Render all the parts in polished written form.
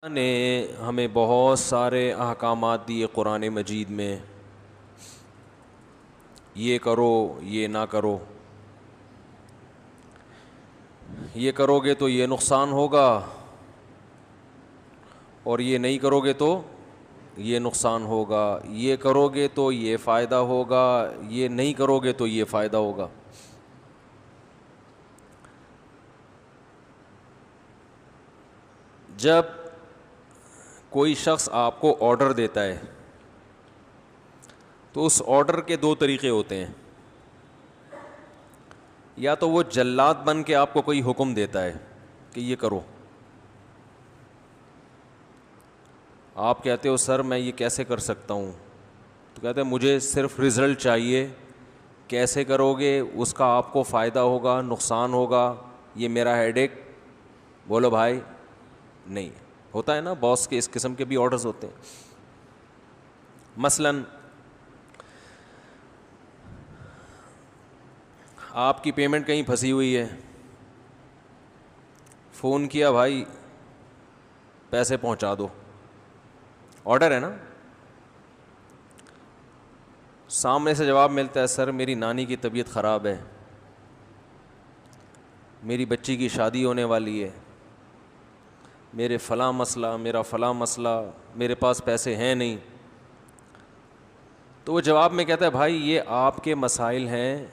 نے ہمیں بہت سارے احکامات دیے قرآن مجید میں، یہ کرو یہ نہ کرو، یہ کرو گے تو یہ نقصان ہوگا اور یہ نہیں کرو گے تو یہ نقصان ہوگا، یہ کرو گے تو یہ فائدہ ہوگا، یہ نہیں کرو گے تو یہ فائدہ ہوگا۔ جب کوئی شخص آپ کو آرڈر دیتا ہے تو اس آرڈر کے دو طریقے ہوتے ہیں، یا تو وہ جلاد بن کے آپ کو کوئی حکم دیتا ہے کہ یہ کرو، آپ کہتے ہو سر میں یہ کیسے کر سکتا ہوں، تو کہتے ہیں مجھے صرف رزلٹ چاہیے، کیسے کرو گے اس کا آپ کو فائدہ ہوگا نقصان ہوگا، یہ میرا ہیڈ ایک۔ بولو بھائی نہیں ہوتا ہے نا، باس کے اس قسم کے بھی آرڈرز ہوتے ہیں۔ مثلاً آپ کی پیمنٹ کہیں پھنسی ہوئی ہے، فون کیا بھائی پیسے پہنچا دو، آرڈر ہے نا، سامنے سے جواب ملتا ہے سر میری نانی کی طبیعت خراب ہے، میری بچی کی شادی ہونے والی ہے، میرے فلاں مسئلہ، میرا فلاں مسئلہ، میرے پاس پیسے ہیں نہیں، تو وہ جواب میں کہتا ہے بھائی یہ آپ کے مسائل ہیں،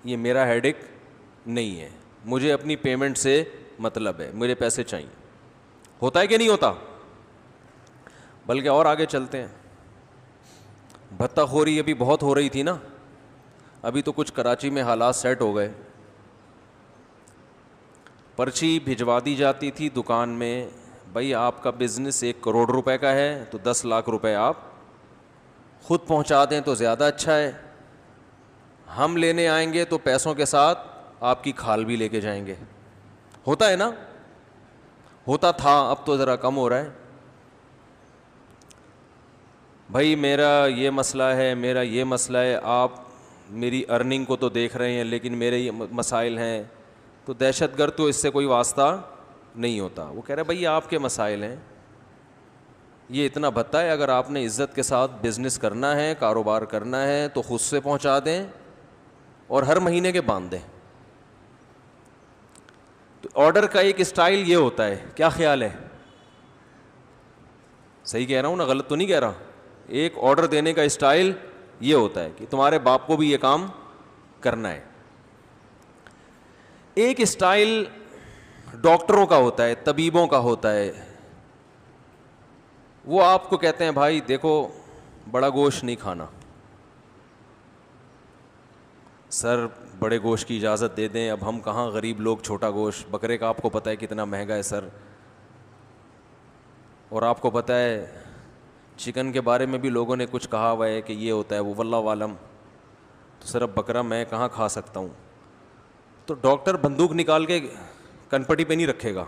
یہ میرا ہیڈ ایک نہیں ہے، مجھے اپنی پیمنٹ سے مطلب ہے، مجھے پیسے چاہیے۔ ہوتا ہے کہ نہیں ہوتا؟ بلکہ اور آگے چلتے ہیں، بھتہ خوری ابھی بہت ہو رہی تھی نا، ابھی تو کچھ کراچی میں حالات سیٹ ہو گئے، پرچی بھجوا دی جاتی تھی دکان میں، بھائی آپ کا بزنس 1 کروڑ روپے کا ہے تو 10 لاکھ روپے آپ خود پہنچا دیں تو زیادہ اچھا ہے، ہم لینے آئیں گے تو پیسوں کے ساتھ آپ کی کھال بھی لے کے جائیں گے۔ ہوتا ہے نا، ہوتا تھا، اب تو ذرا کم ہو رہا ہے۔ بھائی میرا یہ مسئلہ ہے، میرا یہ مسئلہ ہے، آپ میری ارننگ کو تو دیکھ رہے ہیں لیکن میرے یہ مسائل ہیں، تو دہشت گرد تو اس سے کوئی واسطہ نہیں ہوتا، وہ کہہ رہے بھائی آپ کے مسائل ہیں، یہ اتنا بھتہ ہے، اگر آپ نے عزت کے ساتھ بزنس کرنا ہے، کاروبار کرنا ہے تو خود سے پہنچا دیں اور ہر مہینے کے باندھ دیں۔ تو آرڈر کا ایک اسٹائل یہ ہوتا ہے، کیا خیال ہے؟ صحیح کہہ رہا ہوں نا، غلط تو نہیں کہہ رہا؟ ایک آرڈر دینے کا اسٹائل یہ ہوتا ہے کہ تمہارے باپ کو بھی یہ کام کرنا ہے۔ ایک اسٹائل ڈاکٹروں کا ہوتا ہے، طبیبوں کا ہوتا ہے، وہ آپ کو کہتے ہیں بھائی دیکھو بڑا گوشت نہیں کھانا، سر بڑے گوشت کی اجازت دے دیں، اب ہم کہاں غریب لوگ چھوٹا گوشت، بکرے کا آپ کو پتہ ہے کتنا مہنگا ہے سر، اور آپ کو پتہ ہے چکن کے بارے میں بھی لوگوں نے کچھ کہا ہوا ہے کہ یہ ہوتا ہے وہ، واللہ عالم، تو سر اب بکرا میں کہاں کھا سکتا ہوں؟ تو ڈاکٹر بندوق نکال کے کنپٹی پہ نہیں رکھے گا،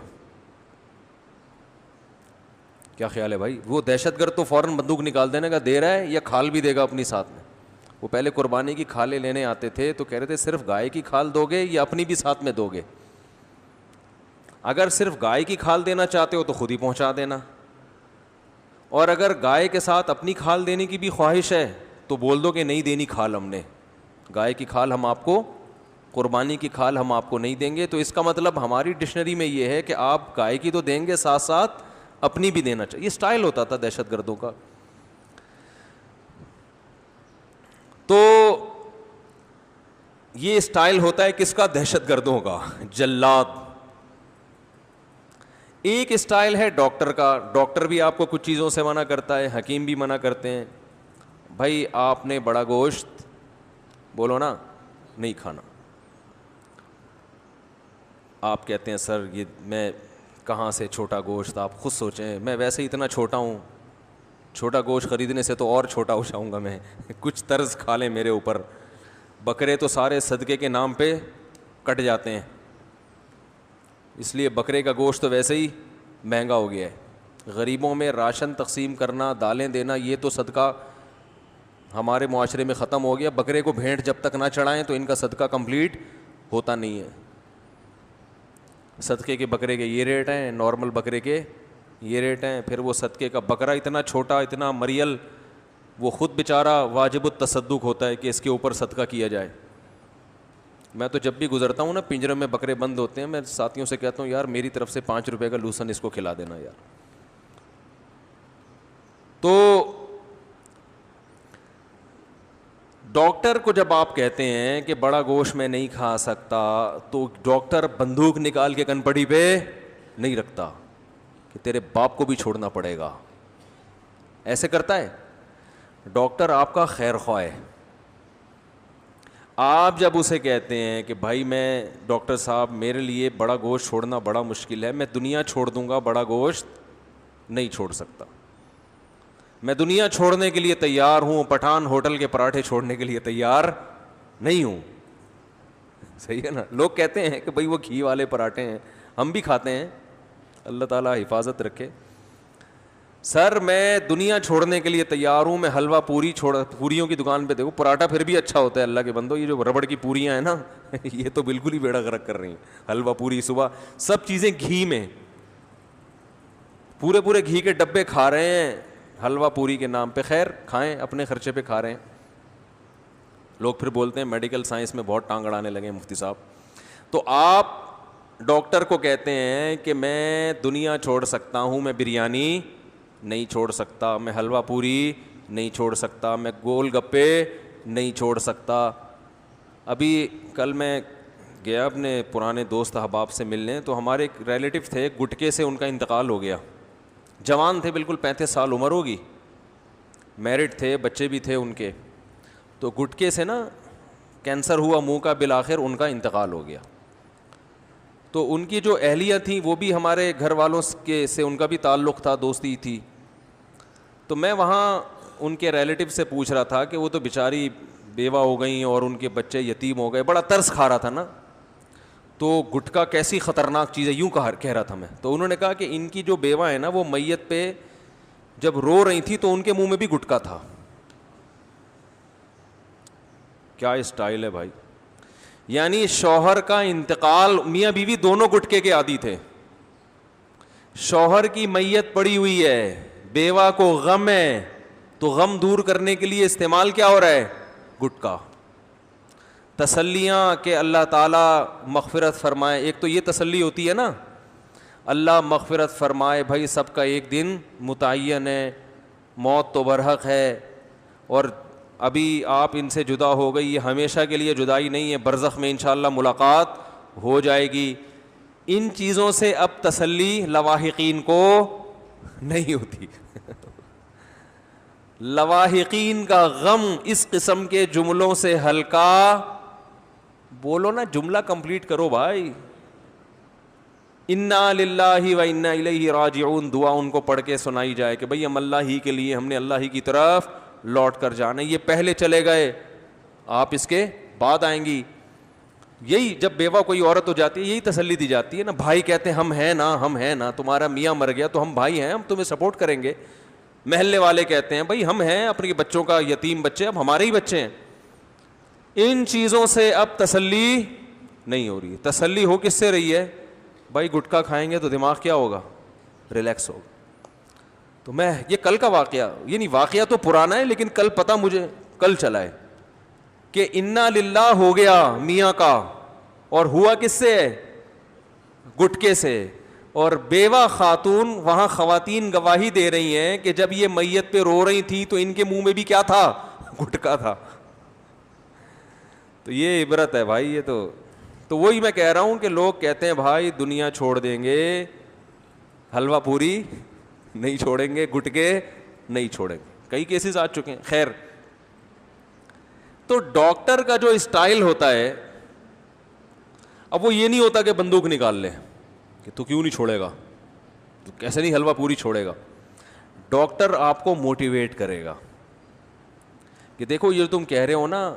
کیا خیال ہے بھائی؟ وہ دہشت گرد تو فوراً بندوق نکال دینے کا، دے رہا ہے یا کھال بھی دے گا اپنی ساتھ میں۔ وہ پہلے قربانی کی کھالیں لینے آتے تھے تو کہہ رہے تھے صرف گائے کی کھال دو گے یا اپنی بھی ساتھ میں دو گے؟ اگر صرف گائے کی کھال دینا چاہتے ہو تو خود ہی پہنچا دینا، اور اگر گائے کے ساتھ اپنی کھال دینے کی بھی خواہش ہے تو بول دو کہ نہیں دینی کھال، ہم نے گائے کی کھال ہم آپ کو، قربانی کی کھال ہم آپ کو نہیں دیں گے۔ تو اس کا مطلب ہماری ڈکشنری میں یہ ہے کہ آپ گائے کی تو دیں گے، ساتھ ساتھ اپنی بھی دینا چاہیے۔ یہ سٹائل ہوتا تھا دہشت گردوں کا۔ تو یہ سٹائل ہوتا ہے کس کا؟ دہشت گردوں کا، جلاد۔ ایک سٹائل ہے ڈاکٹر کا، ڈاکٹر بھی آپ کو کچھ چیزوں سے منع کرتا ہے، حکیم بھی منع کرتے ہیں، بھائی آپ نے بڑا گوشت بولو نا نہیں کھانا، آپ کہتے ہیں سر یہ میں کہاں سے چھوٹا گوشت، آپ خود سوچیں، میں ویسے ہی اتنا چھوٹا ہوں، چھوٹا گوشت خریدنے سے تو اور چھوٹا ہو جاؤں گا میں، کچھ طرز کھا لیں میرے اوپر، بکرے تو سارے صدقے کے نام پہ کٹ جاتے ہیں، اس لیے بکرے کا گوشت تو ویسے ہی مہنگا ہو گیا ہے، غریبوں میں راشن تقسیم کرنا، دالیں دینا، یہ تو صدقہ ہمارے معاشرے میں ختم ہو گیا، بکرے کو بھینٹ جب تک نہ چڑھائیں تو ان کا صدقہ کمپلیٹ ہوتا نہیں ہے۔ صدقے کے بکرے کے یہ ریٹ ہیں، نارمل بکرے کے یہ ریٹ ہیں. پھر وہ صدقے کا بکرا اتنا چھوٹا اتنا مریل, وہ خود بیچارہ واجب التصدق ہوتا ہے کہ اس کے اوپر صدقہ کیا جائے. میں تو جب بھی گزرتا ہوں نا پنجرے میں بکرے بند ہوتے ہیں, میں ساتھیوں سے کہتا ہوں یار میری طرف سے 5 روپے کا لوسن اس کو کھلا دینا یار. تو ڈاکٹر کو جب آپ کہتے ہیں کہ بڑا گوشت میں نہیں کھا سکتا, تو ڈاکٹر بندوق نکال کے کن پڑی پہ نہیں رکھتا کہ تیرے باپ کو بھی چھوڑنا پڑے گا. ایسے کرتا ہے ڈاکٹر. آپ کا خیر خواہ ہے. آپ جب اسے کہتے ہیں کہ بھائی میں ڈاکٹر صاحب میرے لیے بڑا گوشت چھوڑنا بڑا مشکل ہے, میں دنیا چھوڑ دوں گا, بڑا گوشت نہیں چھوڑ سکتا, میں دنیا چھوڑنے کے لیے تیار ہوں, پٹھان ہوٹل کے پراٹھے چھوڑنے کے لیے تیار نہیں ہوں. صحیح ہے نا. لوگ کہتے ہیں کہ بھائی وہ گھی والے پراٹھے ہیں, ہم بھی کھاتے ہیں, اللہ تعالیٰ حفاظت رکھے. سر میں دنیا چھوڑنے کے لیے تیار ہوں, میں حلوہ پوری پوریوں کی دکان پہ دیکھو پراٹھا پھر بھی اچھا ہوتا ہے. اللہ کے بندو, یہ جو ربڑ کی پوریاں ہیں نا یہ تو بالکل ہی بیڑا غرق کر رہی ہیں. حلوہ پوری صبح سب چیزیں گھی میں, پورے گھی کے ڈبے کھا رہے ہیں حلوہ پوری کے نام پہ. خیر کھائیں, اپنے خرچے پہ کھا رہے ہیں. لوگ پھر بولتے ہیں میڈیکل سائنس میں بہت ٹانگ اڑانے لگے ہیں مفتی صاحب. تو آپ ڈاکٹر کو کہتے ہیں کہ میں دنیا چھوڑ سکتا ہوں, میں بریانی نہیں چھوڑ سکتا, میں حلوہ پوری نہیں چھوڑ سکتا, میں گول گپے نہیں چھوڑ سکتا. ابھی کل میں گیا اپنے پرانے دوست احباب سے ملنے, تو ہمارے ایک ریلیٹو تھے, گٹکے سے ان کا انتقال ہو گیا. جوان تھے بالکل, 35 سال عمر ہوگی, میرڈ تھے, بچے بھی تھے ان کے. تو گٹکے سے نا کینسر ہوا منہ کا, بالآخر ان کا انتقال ہو گیا. تو ان کی جو اہلیہ تھیں وہ بھی ہمارے گھر والوں کے سے ان کا بھی تعلق تھا, دوستی تھی. تو میں وہاں ان کے ریلیٹو سے پوچھ رہا تھا کہ وہ تو بیچاری بیوہ ہو گئیں اور ان کے بچے یتیم ہو گئے, بڑا ترس کھا رہا تھا نا. تو گٹکا کیسی خطرناک چیز ہے یوں کہہ رہا تھا میں. تو انہوں نے کہا کہ ان کی جو بیوہ ہے نا وہ میت پہ جب رو رہی تھی تو ان کے منہ میں بھی گٹکا تھا. کیا اسٹائل ہے بھائی. یعنی شوہر کا انتقال, میاں بیوی دونوں گٹکے کے عادی تھے. شوہر کی میت پڑی ہوئی ہے, بیوہ کو غم ہے, تو غم دور کرنے کے لیے استعمال کیا ہو رہا ہے, گٹکا. تسلیاں کہ اللہ تعالیٰ مغفرت فرمائے, ایک تو یہ تسلی ہوتی ہے نا اللہ مغفرت فرمائے, بھائی سب کا ایک دن متعین ہے, موت تو برحق ہے, اور ابھی آپ ان سے جدا ہو گئی, یہ ہمیشہ کے لیے جدائی نہیں ہے, برزخ میں انشاءاللہ ملاقات ہو جائے گی. ان چیزوں سے اب تسلی لواحقین کو نہیں ہوتی. لواحقین کا غم اس قسم کے جملوں سے ہلکا. بولو نا, جملہ کمپلیٹ کرو بھائی. انا للہ و انا الیہ راجعون, دعا ان کو پڑھ کے سنائی جائے کہ بھئی ہم اللہ ہی کے لیے, ہم نے اللہ ہی کی طرف لوٹ کر جانا. یہ پہلے چلے گئے, آپ اس کے بعد آئیں گی. یہی جب بیوہ کوئی عورت ہو جاتی ہے یہی تسلی دی جاتی ہے نا. بھائی کہتے ہیں ہم ہیں نا, ہم ہیں نا, تمہارا میاں مر گیا تو ہم بھائی ہیں, ہم تمہیں سپورٹ کریں گے. محلے والے کہتے ہیں بھائی ہم ہیں, اپنے بچوں کا یتیم بچے اب ہمارے ہی بچے ہیں. ان چیزوں سے اب تسلی نہیں ہو رہی. تسلی ہو کس سے رہی ہے, بھائی گٹکا کھائیں گے تو دماغ کیا ہوگا, ریلیکس ہوگا. تو میں یہ کل کا واقعہ, یہ نہیں واقعہ تو پرانا ہے لیکن کل پتہ مجھے کل چلا ہے کہ انا للہ ہو گیا میاں کا, اور ہوا کس سے, گٹکے سے. اور بیوہ خاتون, وہاں خواتین گواہی دے رہی ہیں کہ جب یہ میت پہ رو رہی تھی تو ان کے منہ میں بھی کیا تھا, گٹکا تھا. تو یہ عبرت ہے بھائی. یہ تو وہی میں کہہ رہا ہوں کہ لوگ کہتے ہیں بھائی دنیا چھوڑ دیں گے, حلوہ پوری نہیں چھوڑیں گے, گٹکے نہیں چھوڑیں گے. کئی کیسز آ چکے ہیں. خیر, تو ڈاکٹر کا جو اسٹائل ہوتا ہے, اب وہ یہ نہیں ہوتا کہ بندوق نکال لے کہ تو کیوں نہیں چھوڑے گا, تو کیسے نہیں حلوہ پوری چھوڑے گا. ڈاکٹر آپ کو موٹیویٹ کرے گا کہ دیکھو یہ تم کہہ رہے ہو نا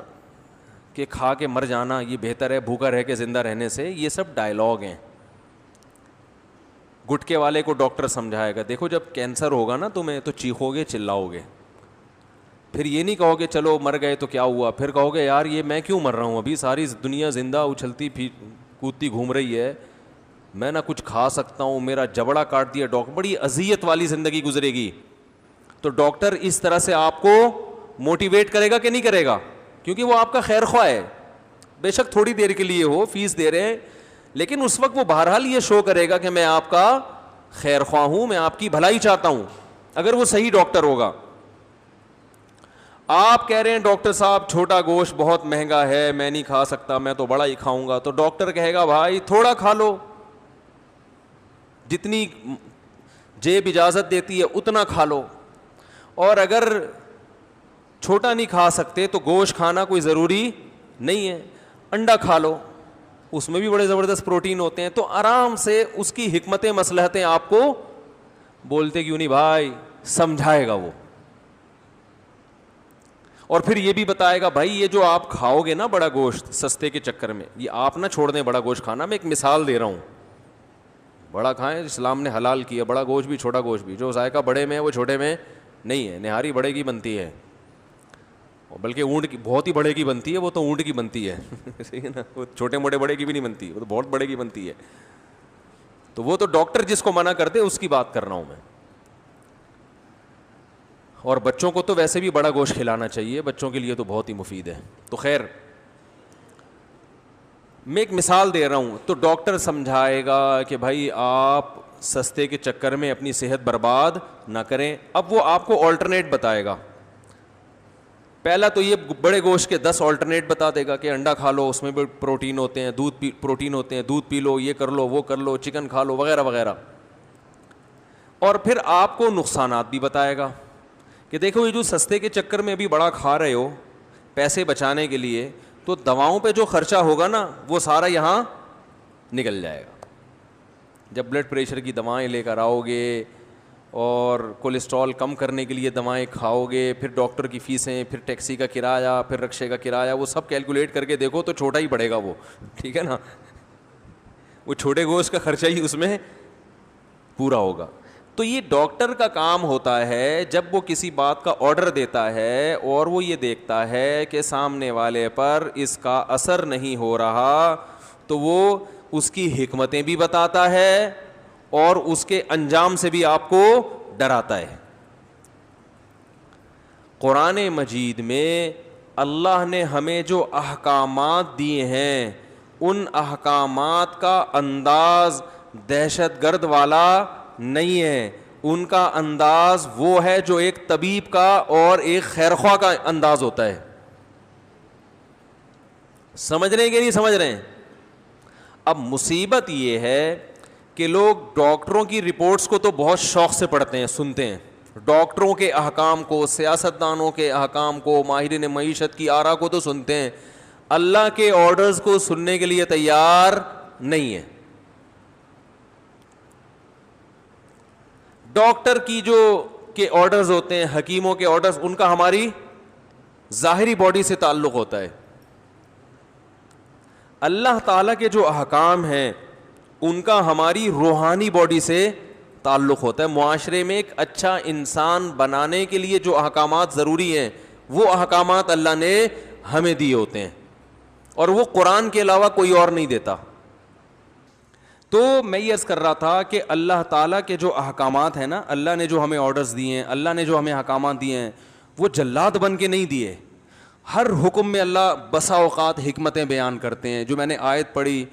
کہ کھا کے مر جانا یہ بہتر ہے بھوکا رہ کے زندہ رہنے سے, یہ سب ڈائلاگ ہیں. گٹکے والے کو ڈاکٹر سمجھائے گا, دیکھو جب کینسر ہوگا نا تمہیں تو چیخو گے, چلاؤ گے, پھر یہ نہیں کہو گے چلو مر گئے تو کیا ہوا, پھر کہو گے یار یہ میں کیوں مر رہا ہوں, ابھی ساری دنیا زندہ اچھلتی کودتی گھوم رہی ہے, میں نہ کچھ کھا سکتا ہوں, میرا جبڑا کاٹ دیا ڈاکٹر, بڑی اذیت والی زندگی گزرے گی. تو ڈاکٹر اس طرح سے آپ کو موٹیویٹ کرے گا کہ نہیں کرے گا؟ کیونکہ وہ آپ کا خیر خواہ ہے. بے شک تھوڑی دیر کے لیے ہو, فیس دے رہے ہیں, لیکن اس وقت وہ بہرحال یہ شو کرے گا کہ میں آپ کا خیر خواہ ہوں, میں آپ کی بھلائی چاہتا ہوں, اگر وہ صحیح ڈاکٹر ہوگا. آپ کہہ رہے ہیں ڈاکٹر صاحب چھوٹا گوشت بہت مہنگا ہے, میں نہیں کھا سکتا, میں تو بڑا ہی کھاؤں گا. تو ڈاکٹر کہے گا بھائی تھوڑا کھا لو, جتنی جیب اجازت دیتی ہے اتنا کھا لو, اور اگر چھوٹا نہیں کھا سکتے تو گوشت کھانا کوئی ضروری نہیں ہے, انڈا کھا لو, اس میں بھی بڑے زبردست پروٹین ہوتے ہیں. تو آرام سے اس کی حکمتیں مصلحتیں آپ کو بولتے کیوں نہیں بھائی, سمجھائے گا وہ. اور پھر یہ بھی بتائے گا بھائی یہ جو آپ کھاؤ گے نا بڑا گوشت سستے کے چکر میں, یہ آپ نہ چھوڑ دیں بڑا گوشت کھانا, میں ایک مثال دے رہا ہوں. بڑا کھائیں, اسلام نے حلال کیا, بڑا گوشت بھی چھوٹا گوشت بھی, جو ذائقہ بڑے میں ہے وہ چھوٹے میں نہیں ہے. نہاری بڑے کی بنتی ہے, بلکہ اونٹ کی بہت ہی بڑے کی بنتی ہے, وہ تو اونٹ کی بنتی ہے, ٹھیک ہے نا, وہ چھوٹے موٹے بڑے کی بھی نہیں بنتی, وہ تو بہت بڑے کی بنتی ہے. تو وہ تو ڈاکٹر جس کو منع کرتے اس کی بات کر رہا ہوں میں. اور بچوں کو تو ویسے بھی بڑا گوشت کھلانا چاہیے, بچوں کے لیے تو بہت ہی مفید ہے. تو خیر میں ایک مثال دے رہا ہوں. تو ڈاکٹر سمجھائے گا کہ بھائی آپ سستے کے چکر میں اپنی صحت برباد نہ کریں. اب وہ آپ کو آلٹرنیٹ بتائے گا. پہلا تو یہ بڑے گوشت کے 10 آلٹرنیٹ بتا دے گا کہ انڈا کھا لو, اس میں بھی پروٹین ہوتے ہیں, پروٹین ہوتے ہیں, دودھ پی لو, یہ کر لو, وہ کر لو, چکن کھا لو, وغیرہ وغیرہ. اور پھر آپ کو نقصانات بھی بتائے گا کہ دیکھو یہ جو سستے کے چکر میں ابھی بڑا کھا رہے ہو پیسے بچانے کے لیے, تو دواؤں پہ جو خرچہ ہوگا نا وہ سارا یہاں نکل جائے گا. جب بلڈ پریشر کی دوائیں لے کر آؤ گے اور کولیسٹرول کم کرنے کے لیے دوائیں کھاؤ گے, پھر ڈاکٹر کی فیسیں, پھر ٹیکسی کا کرایہ, پھر رکشے کا کرایہ, وہ سب کیلکولیٹ کر کے دیکھو تو چھوٹا ہی پڑے گا وہ, ٹھیک ہے نا. وہ چھوٹے گوشت کا خرچہ ہی اس میں پورا ہوگا. تو یہ ڈاکٹر کا کام ہوتا ہے جب وہ کسی بات کا آرڈر دیتا ہے اور وہ یہ دیکھتا ہے کہ سامنے والے پر اس کا اثر نہیں ہو رہا, تو وہ اس کی حکمتیں بھی بتاتا ہے اور اس کے انجام سے بھی آپ کو ڈراتا ہے. قرآن مجید میں اللہ نے ہمیں جو احکامات دیے ہیں ان احکامات کا انداز دہشت گرد والا نہیں ہے, ان کا انداز وہ ہے جو ایک طبیب کا اور ایک خیرخواہ کا انداز ہوتا ہے. سمجھ رہے ہیں کہ نہیں سمجھ رہے ہیں؟ اب مصیبت یہ ہے کہ لوگ ڈاکٹروں کی رپورٹس کو تو بہت شوق سے پڑھتے ہیں, سنتے ہیں, ڈاکٹروں کے احکام کو, سیاستدانوں کے احکام کو, ماہرین معیشت کی آراء کو تو سنتے ہیں, اللہ کے آرڈرز کو سننے کے لیے تیار نہیں ہے. ڈاکٹر کی جو کے آرڈرز ہوتے ہیں, حکیموں کے آرڈرز, ان کا ہماری ظاہری باڈی سے تعلق ہوتا ہے. اللہ تعالیٰ کے جو احکام ہیں ان کا ہماری روحانی باڈی سے تعلق ہوتا ہے. معاشرے میں ایک اچھا انسان بنانے کے لیے جو احکامات ضروری ہیں وہ احکامات اللہ نے ہمیں دیے ہوتے ہیں, اور وہ قرآن کے علاوہ کوئی اور نہیں دیتا. تو میں یہ عرض کر رہا تھا کہ اللہ تعالیٰ کے جو احکامات ہیں نا, اللہ نے جو ہمیں آرڈرز دیے ہیں, اللہ نے جو ہمیں احکامات دیے ہیں, وہ جلاد بن کے نہیں دیے. ہر حکم میں اللہ بسا اوقات حکمتیں بیان کرتے ہیں. جو میں نے آیت پڑھی,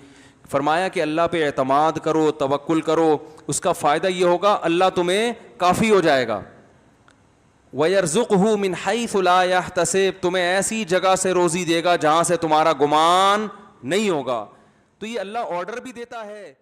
فرمایا کہ اللہ پہ اعتماد کرو, توکل کرو, اس کا فائدہ یہ ہوگا اللہ تمہیں کافی ہو جائے گا. وَيَرْزُقْهُ مِنْ حَيْثُ لَا يَحْتَسِبُ, تمہیں ایسی جگہ سے روزی دے گا جہاں سے تمہارا گمان نہیں ہوگا. تو یہ اللہ آرڈر بھی دیتا ہے